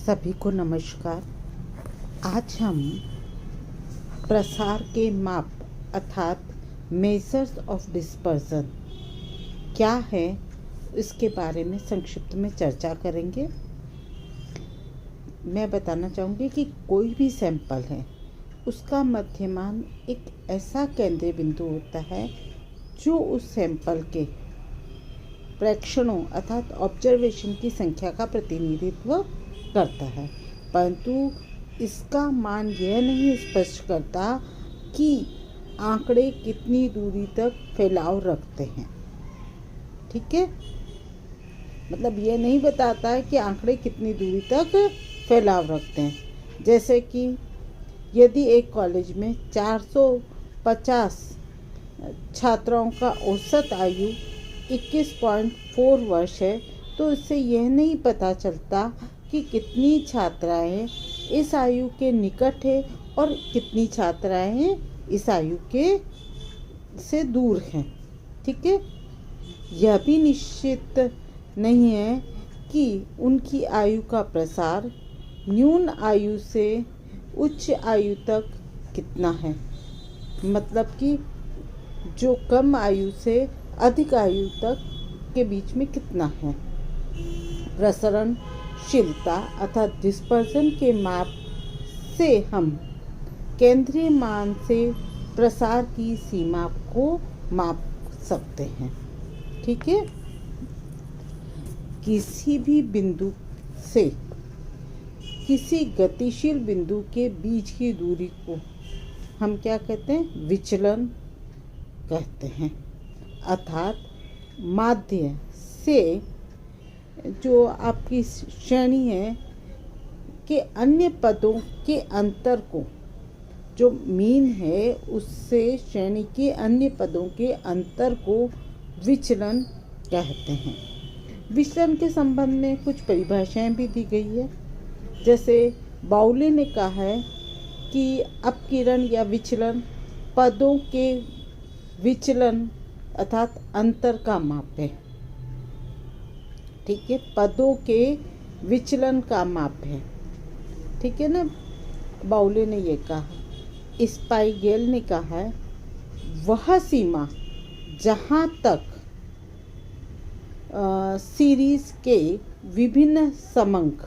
सभी को नमस्कार। आज हम प्रसार के माप अर्थात मेजर्स ऑफ डिस्पर्जन क्या है इसके बारे में संक्षिप्त में चर्चा करेंगे। मैं बताना चाहूँगी कि कोई भी सैंपल है उसका मध्यमान एक ऐसा केंद्रीय बिंदु होता है जो उस सैंपल के प्रेक्षणों अर्थात ऑब्जर्वेशन की संख्या का प्रतिनिधित्व करता है, परंतु इसका मान यह नहीं स्पष्ट करता कि आंकड़े कितनी दूरी तक फैलाव रखते हैं। ठीक है, मतलब यह नहीं बताता है कि आंकड़े कितनी दूरी तक फैलाव रखते हैं। जैसे कि यदि एक कॉलेज में 450 छात्राओं का औसत आयु 21.4 वर्ष है, तो इससे यह नहीं पता चलता कि कितनी छात्राएं इस आयु के निकट है और कितनी छात्राएं इस आयु के से दूर हैं। ठीक है, यह भी निश्चित नहीं है कि उनकी आयु का प्रसार न्यून आयु से उच्च आयु तक कितना है, मतलब कि जो कम आयु से अधिक आयु तक के बीच में कितना है। प्रसरणशीलता अर्थात डिस्पर्जन के माप से हम केंद्रीय मान से प्रसार की सीमा को माप सकते हैं। ठीक है, किसी भी बिंदु से किसी गतिशील बिंदु के बीच की दूरी को हम क्या कहते हैं, विचलन कहते हैं। अर्थात माध्य से जो आपकी श्रेणी है के अन्य पदों के अंतर को, जो मीन है उससे श्रेणी के अन्य पदों के अंतर को विचलन कहते हैं। विचलन के संबंध में कुछ परिभाषाएं भी दी गई है। जैसे बाउले ने कहा है कि अपकिरण या विचलन पदों के विचलन अर्थात अंतर का माप है। ठीक है, पदों के विचलन का माप है। ठीक है ना, बाउले ने ये कहा। स्पाइगेल ने कहा है वह सीमा जहाँ तक सीरीज के विभिन्न समंक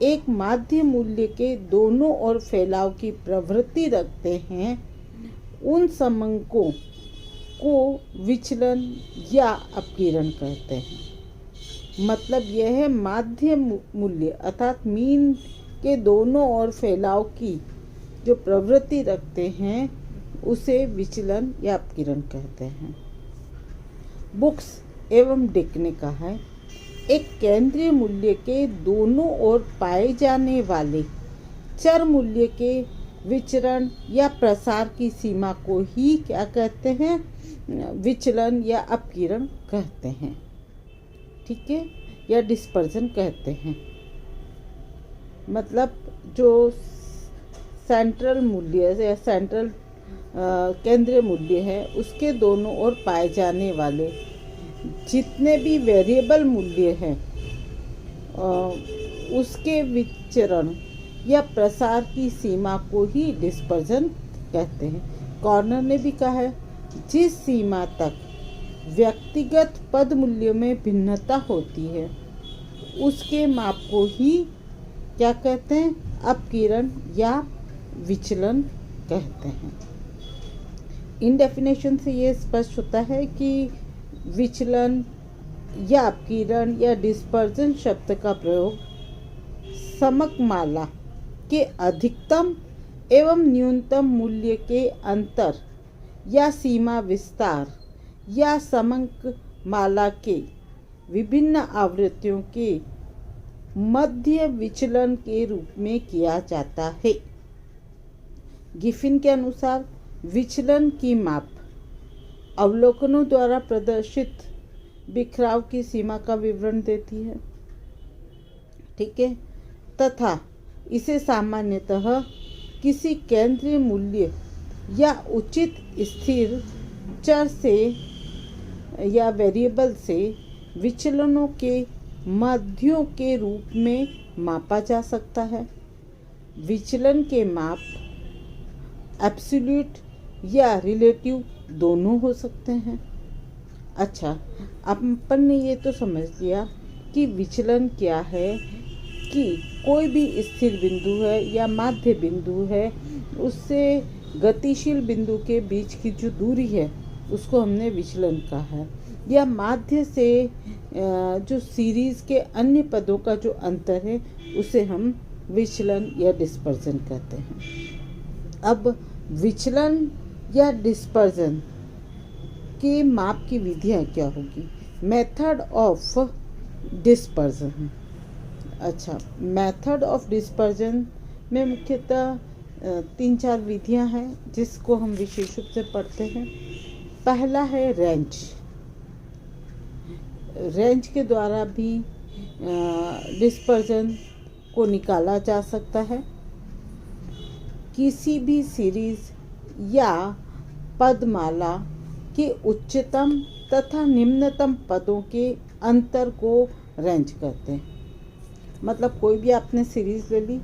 एक माध्य मूल्य के दोनों ओर फैलाव की प्रवृत्ति रखते हैं, उन समंकों को विचलन या अपकिरण कहते हैं। मतलब यह है माध्य मूल्य अर्थात मीन के दोनों ओर फैलाव की जो प्रवृत्ति रखते हैं उसे विचलन या अपकिरण कहते हैं। बुक्स एवं डिक ने कहा है एक केंद्रीय मूल्य के दोनों ओर पाए जाने वाले चर मूल्य के विचरण या प्रसार की सीमा को ही क्या कहते हैं, विचलन या अपकिरण कहते हैं। ठीक है, या डिस्पर्जन कहते हैं। मतलब जो सेंट्रल मूल्य या सेंट्रल केंद्रीय मूल्य है उसके दोनों ओर पाए जाने वाले जितने भी वेरिएबल मूल्य हैं उसके विचरण या प्रसार की सीमा को ही डिस्पर्जन कहते हैं। कॉर्नर ने भी कहा है जिस सीमा तक व्यक्तिगत पद मूल्यों में भिन्नता होती है उसके माप को ही क्या कहते हैं, अपकिरण या विचलन कहते हैं। इन डेफिनेशन से ये स्पष्ट होता है कि विचलन या अपकिरण या डिस्पर्जन शब्द का प्रयोग समक माला के अधिकतम एवं न्यूनतम मूल्य के अंतर या सीमा विस्तार या समंक माला के विभिन्न आवृत्तियों के मध्य विचलन के रूप में किया जाता है। गिफिन के अनुसार विचलन की माप अवलोकनों द्वारा प्रदर्शित बिखराव की सीमा का विवरण देती है। ठीक है, तथा इसे सामान्यतः किसी केंद्रीय मूल्य या उचित स्थिर चर से या वेरिएबल से विचलनों के मध्यों के रूप में मापा जा सकता है। विचलन के माप एब्सोल्यूट या रिलेटिव दोनों हो सकते हैं। अच्छा, अपन ने ये तो समझ लिया कि विचलन क्या है, कि कोई भी स्थिर बिंदु है या माध्य बिंदु है, उससे गतिशील बिंदु के बीच की जो दूरी है उसको हमने विचलन कहा है, या माध्य से जो सीरीज के अन्य पदों का जो अंतर है उसे हम विचलन या डिस्पर्जन कहते हैं। अब विचलन या डिस्पर्जन के माप की विधियाँ क्या होगी? Method of dispersion. अच्छा, मेथड ऑफ डिस्पर्जन में मुख्यतः 3-4 विधियाँ हैं जिसको हम विशेष रूप से पढ़ते हैं। पहला है रेंज। रेंज के द्वारा भी डिस्पर्जन को निकाला जा सकता है। किसी भी सीरीज या पदमाला के उच्चतम तथा निम्नतम पदों के अंतर को रेंज कहते हैं। मतलब कोई भी आपने सीरीज ले ली,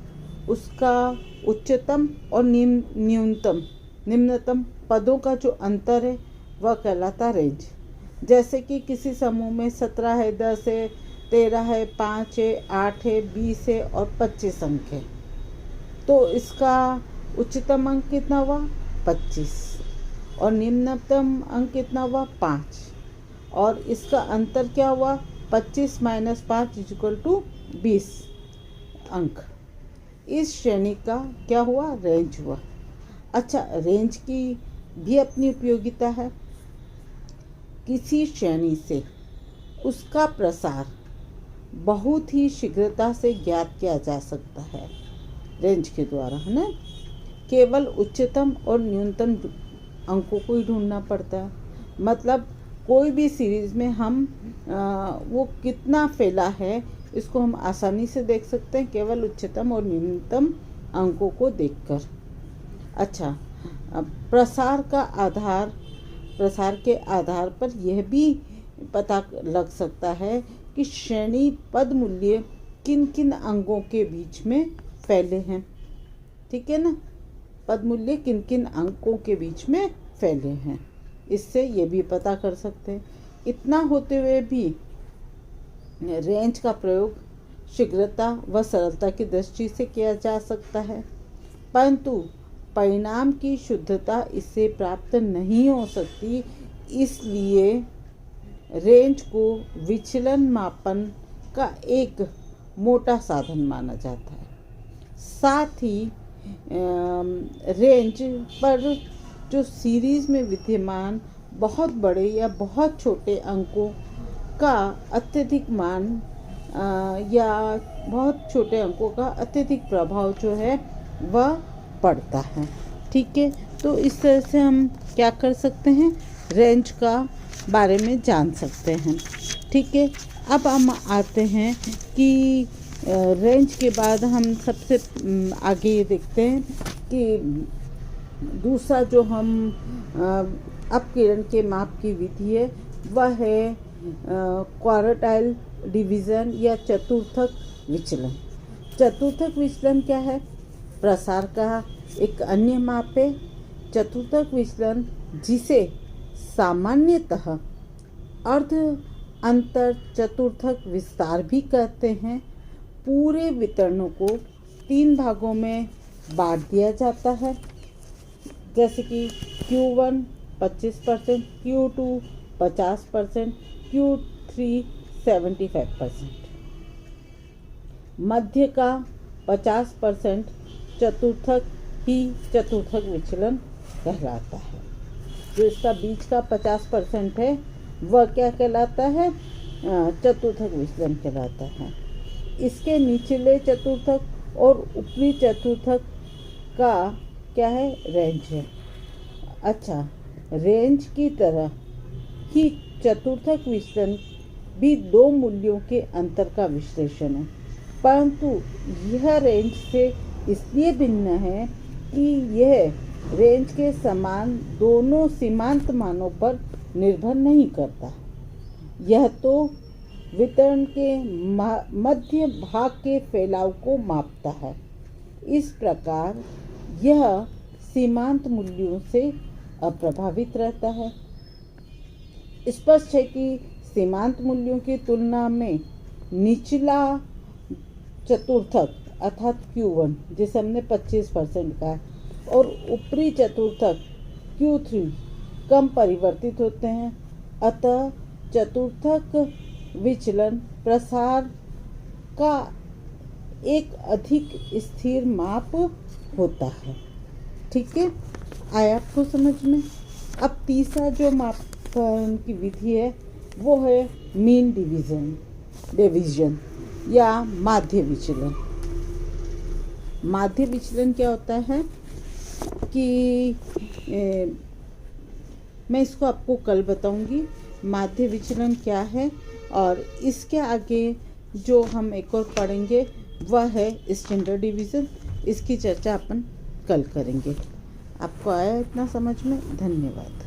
उसका उच्चतम और निम्नतम पदों का जो अंतर है वह कहलाता रेंज। जैसे कि किसी समूह में 17 है, 10 है, 13 है, 5 है, 8 है, 20 है और 25 अंक है, तो इसका उच्चतम अंक कितना हुआ? 25 और निम्नतम अंक कितना हुआ? 5, और इसका अंतर क्या हुआ? 25 - 5 = 20 अंक। इस श्रेणी का क्या हुआ? रेंज हुआ। अच्छा, रेंज की भी अपनी उपयोगिता है। किसी श्रेणी से उसका प्रसार बहुत ही शीघ्रता से ज्ञात किया जा सकता है रेंज के द्वारा, है ना। केवल उच्चतम और न्यूनतम अंकों को ही ढूंढना पड़ता है। मतलब कोई भी सीरीज में हम वो कितना फैला है इसको हम आसानी से देख सकते हैं केवल उच्चतम और न्यूनतम अंकों को देखकर। अच्छा, प्रसार के आधार पर यह भी पता लग सकता है कि श्रेणी पद मूल्य किन किन अंकों के बीच में फैले हैं। ठीक है ना, पद मूल्य किन किन अंकों के बीच में फैले हैं, इससे ये भी पता कर सकते हैं। इतना होते हुए भी रेंज का प्रयोग शीघ्रता व सरलता की दृष्टि से किया जा सकता है, परंतु परिणाम की शुद्धता इससे प्राप्त नहीं हो सकती। इसलिए रेंज को विचलन मापन का एक मोटा साधन माना जाता है। साथ ही रेंज पर जो सीरीज में विद्यमान बहुत बड़े या बहुत छोटे अंकों का अत्यधिक मान या बहुत छोटे अंकों का अत्यधिक प्रभाव जो है वह पड़ता है। ठीक है, तो इस तरह से हम क्या कर सकते हैं? रेंज का बारे में जान सकते हैं। ठीक है, अब हम आते हैं कि रेंज के बाद हम सबसे आगे ये देखते हैं कि दूसरा जो हम अपकिरण के माप की विधि है वह है क्वार्टाइल डिवीज़न या चतुर्थक विचलन। चतुर्थक विचलन क्या है? प्रसार का एक अन्य माप है। चतुर्थक विचलन, जिसे सामान्यतः अर्ध अंतर चतुर्थक विस्तार भी कहते हैं, पूरे वितरणों को 3 भागों में बांट दिया जाता है। जैसे कि Q1 25%, Q2 50%, Q3 75%। मध्य का 50% चतुर्थक ही चतुर्थक विचलन कहलाता है। जो इसका बीच का 50% है वह क्या कहलाता है? चतुर्थक विचलन कहलाता है। इसके निचले चतुर्थक और ऊपरी चतुर्थक का क्या है? रेंज है। अच्छा, रेंज की तरह ही चतुर्थक विचलन भी 2 मूल्यों के अंतर का विश्लेषण है, परंतु यह रेंज से इसलिए भिन्न है कि यह रेंज के समान दोनों सीमांत मानों पर निर्भर नहीं करता। यह तो वितरण के मध्य भाग के फैलाव को मापता है। इस प्रकार यह सीमांत मूल्यों से अप्रभावित रहता है। स्पष्ट है कि सीमांत मूल्यों की तुलना में निचला चतुर्थक अर्थात Q1 जिसे हमने 25% का और ऊपरी चतुर्थक Q3 कम परिवर्तित होते हैं। अतः चतुर्थक विचलन प्रसार का एक अधिक स्थिर माप होता है। ठीक है, आया आपको समझ में। अब तीसरा जो मापन की विधि है वो है मीन डिवीजन या माध्य विचलन। माध्य विचलन क्या होता है कि मैं इसको आपको कल बताऊंगी माध्य विचलन क्या है, और इसके आगे जो हम एक और पढ़ेंगे वह है स्टैंडर्ड डिवीज़न। इसकी चर्चा अपन कल करेंगे। आपको आया इतना समझ में? धन्यवाद।